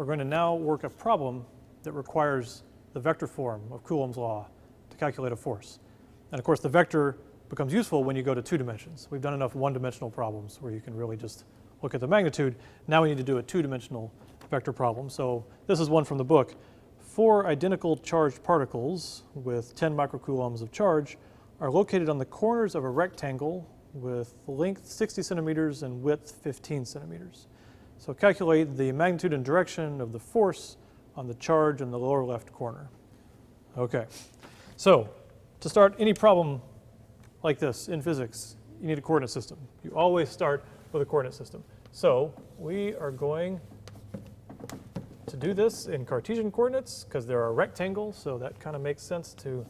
we're going to now work a problem that requires the vector form of Coulomb's law to calculate a force. And of course, the vector becomes useful when you go to 2 dimensions. We've done enough one-dimensional problems where you can really just look at the magnitude. Now we need to do a 2-dimensional vector problem. So this is one from the book. 4 identical charged particles with 10 microcoulombs of charge are located on the corners of a rectangle with length 60 centimeters and width 15 centimeters. So calculate the magnitude and direction of the force on the charge in the lower left corner. Okay, so to start any problem like this in physics, you need a coordinate system. You always start with a coordinate system. So we are going to do this in Cartesian coordinates because they're a rectangle, so that kind of makes sense to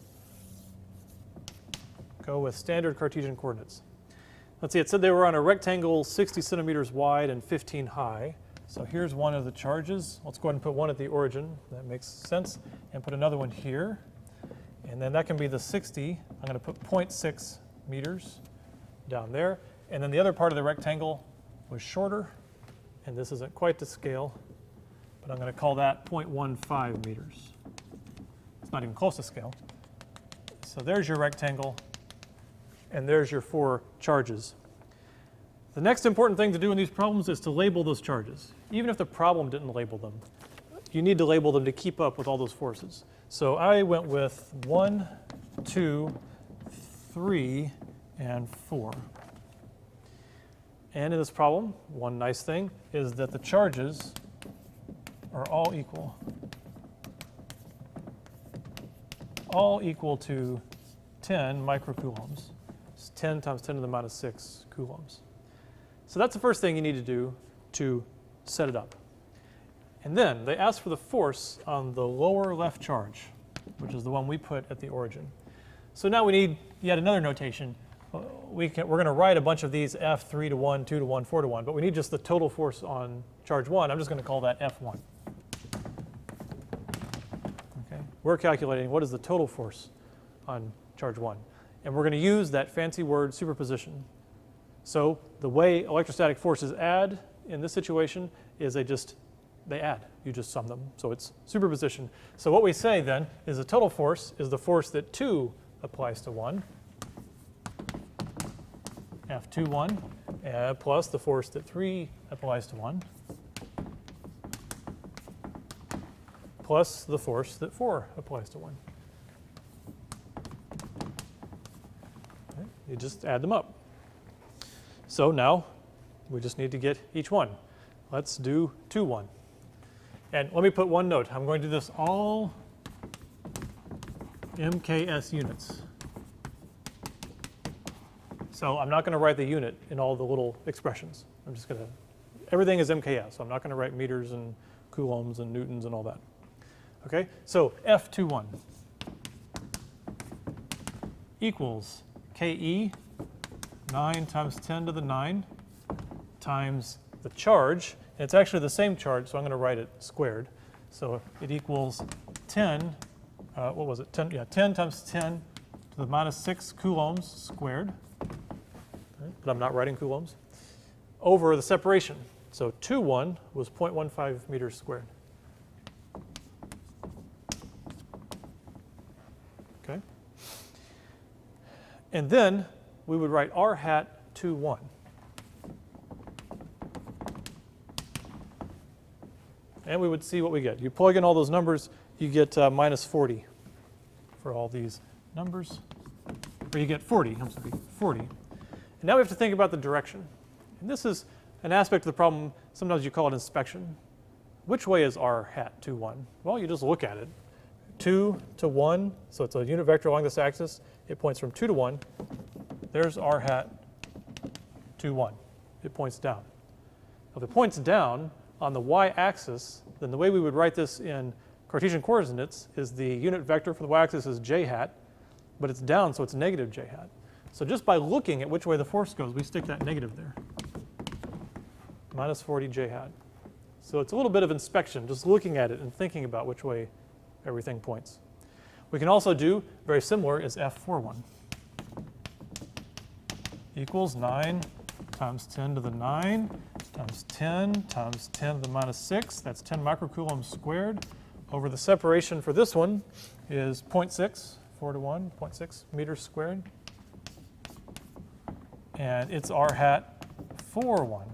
go with standard Cartesian coordinates. Let's see, it said they were on a rectangle 60 centimeters wide and 15 high. So here's one of the charges. Let's go ahead and put one at the origin. That makes sense. And put another one here. And then that can be the 60. I'm going to put 0.6 meters down there. And then the other part of the rectangle was shorter. And this isn't quite to scale, but I'm going to call that 0.15 meters. It's not even close to scale. So there's your rectangle. And there's your 4 charges. The next important thing to do in these problems is to label those charges. Even if the problem didn't label them, you need to label them to keep up with all those forces. So I went with 1, 2, 3, and 4. And in this problem, one nice thing is that the charges are all equal. All equal to 10 microcoulombs. 10 times 10 to the minus 6 coulombs. So that's the first thing you need to do to set it up. And then they ask for the force on the lower left charge, which is the one we put at the origin. So now we need yet another notation. We're going to write a bunch of these F 3 to 1, 2 to 1, 4 to 1, but we need just the total force on charge 1. I'm just going to call that F1. Okay. We're calculating what is the total force on charge 1. And we're going to use that fancy word superposition. So the way electrostatic forces add in this situation is they add. You just sum them. So it's superposition. So what we say then is the total force is the force that 2 applies to 1, F21, plus the force that 3 applies to 1, plus the force that 4 applies to 1. You just add them up. So now we just need to get each one. Let's do 2, 1. And let me put one note. I'm going to do this all MKS units. So I'm not going to write the unit in all the little expressions. I'm just going to, everything is MKS. So I'm not going to write meters and coulombs and newtons and all that. Okay, so F21 equals KE 9 times 10 to the 9 times the charge. And it's actually the same charge, so I'm going to write it squared. So it equals 10, what was it? 10, yeah, 10 times 10 to the minus 6 coulombs squared. Okay, but I'm not writing coulombs. Over the separation. So 2, 1 was 0.15 meters squared. Okay. And then we would write r hat 2, 1. And we would see what we get. You plug in all those numbers, you get minus 40 for all these numbers. Or you get 40, I'm sorry, 40. And now we have to think about the direction. And this is an aspect of the problem, sometimes you call it inspection. Which way is r hat 2, 1? Well, you just look at it. 2 to 1, so it's a unit vector along this axis. It points from 2 to 1. There's r hat 2, 1. It points down. If it points down on the y-axis, then the way we would write this in Cartesian coordinates is the unit vector for the y-axis is j hat, but it's down, so it's negative j hat. So just by looking at which way the force goes, we stick that negative there. Minus 40 j hat. So it's a little bit of inspection, just looking at it and thinking about which way everything points. We can also do, very similar, is F41 equals 9 times 10 to the 9 times 10 times 10 to the minus 6. That's 10 microcoulombs squared. Over the separation for this one is 0.6, 4 to 1, 0.6 meters squared. And it's r hat 4, 1.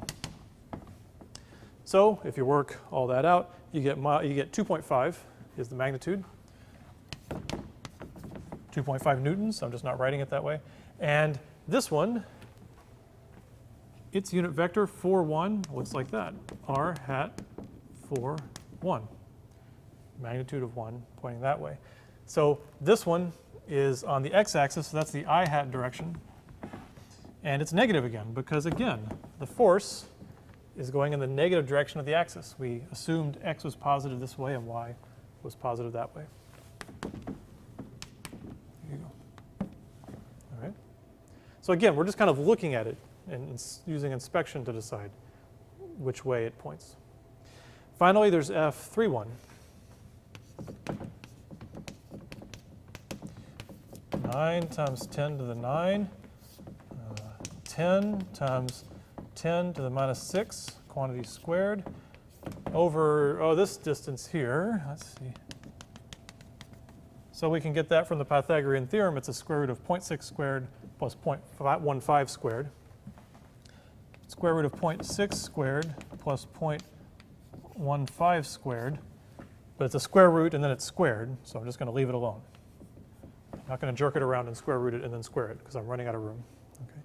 So if you work all that out, you get 2.5 is the magnitude. 2.5 newtons, I'm just not writing it that way. And this one, its unit vector 4, 1 looks like that. R hat 4, 1. Magnitude of 1 pointing that way. So this one is on the x-axis, so that's the I hat direction. And it's negative again, because again, the force is going in the negative direction of the axis. We assumed x was positive this way and y was positive that way. There you go. All right. So again, we're just kind of looking at it and using inspection to decide which way it points. Finally, there's F31. 9 times 10 to the 9, 10 times 10 to the minus 6, quantity squared, over, this distance here. Let's see. So we can get that from the Pythagorean theorem. It's a square root of 0.6 squared plus 0.15 squared. Square root of 0.6 squared plus 0.15 squared. But it's a square root and then it's squared, so I'm just going to leave it alone. I'm not going to jerk it around and square root it and then square it because I'm running out of room. Okay.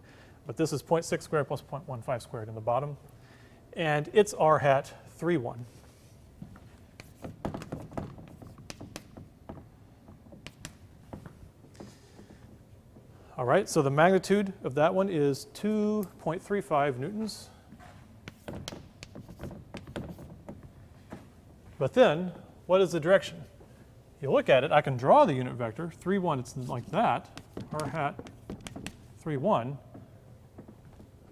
But this is 0.6 squared plus 0.15 squared in the bottom. And it's r hat 3, 1. All right, so the magnitude of that one is 2.35 newtons. But then, what is the direction? You look at it, I can draw the unit vector, 3, 1, it's like that, r hat 3, 1.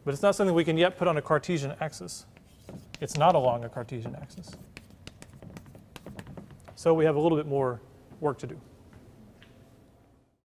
But it's not something we can yet put on a Cartesian axis. It's not along a Cartesian axis. So we have a little bit more work to do.